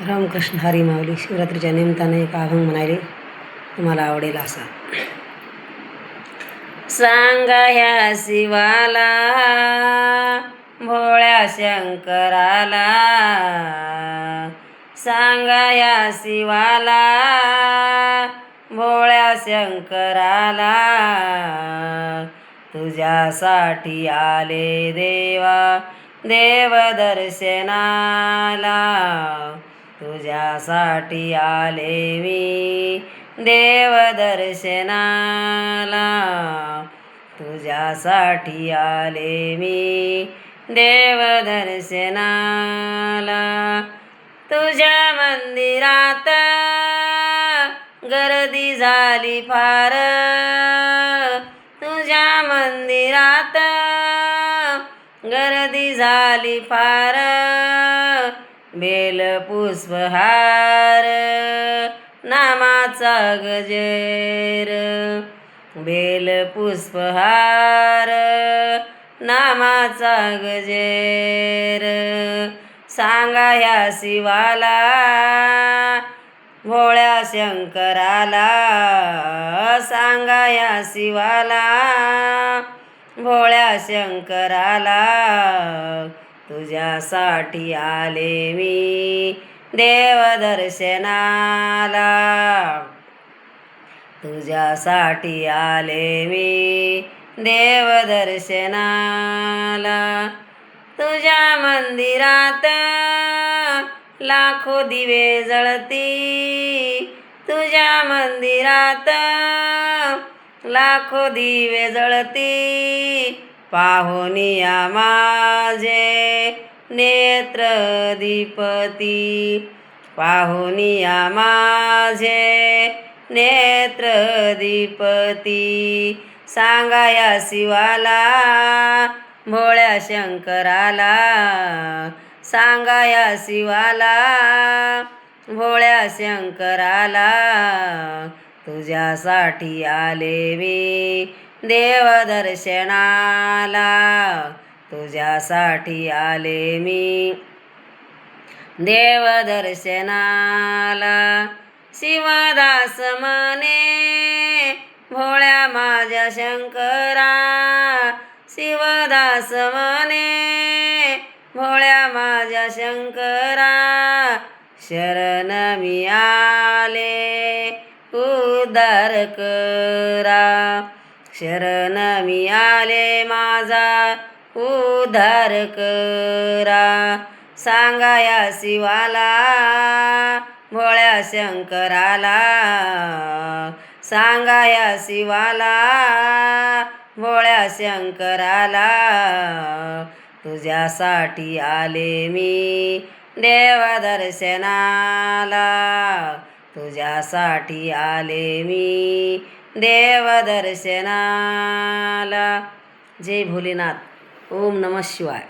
रामकृष्ण हरी माऊली. शिवरात्रीच्या निमित्ताने एक अभंग म्हणाले, तुम्हाला आवडेल असा. सांगा ह्या शिवाला, भोळ्या शंकराला, सांगा ह्या शिवाला, भोळ्या शंकराला, तुझ्यासाठी आले देवा देव दर्शनाला, तुझ्यासाठी आले मी देव दर्शनाला, तुझ्यासाठी आले मी देव दर्शनाला. तुझ्या मंदिरात गर्दी झाली फार, तुझ्या मंदिरात गर्दी झाली फार, बेल पुष्पहार नामाचा गजर, बेल पुष्पहार नामाचा गजर. सांगा ह्या शिवाला, भोळ्या शंकराला, सांगा ह्या शिवाला, भोळ्या शंकराला, तुझ्यासाठी आले मी देव दर्शनाला, तुझ्यासाठी आले मी देव दर्शनाला. तुझ्या मंदिरात लाखो दिवे जळती, तुझ्या मंदिरात लाखो दिवे जळती, पाहुनिया माझे नेत्र दीपती, पाहुनिया माझे नेत्र दीपती. सांगा या शिवाला, भोळ्या शंकराला, सांगा या शिवाला, भोळ्या शंकराला, तुझ्यासाठी आले मी देव दर्शनाला, तुझ्यासाठी आले मी देव दर्शनाला. शिवदास म्हणे भोळ्या माझ्या शंकरा, शिवदास म्हणे भोळ्या माझ्या शंकरा, शरण मी आले उद्धार करा, शरण मी आले माझा उद्धार करा. सांगा या शिवाला, भोळ्या शंकराला, सांगा या शिवाला, भोळ्या शंकराला, तुझ्यासाठी आले मी देव दर्शनाला, तुझ्यासाठी आले मी देव दर्शनाला. जय भोलेनाथ. ओम नमः शिवाय.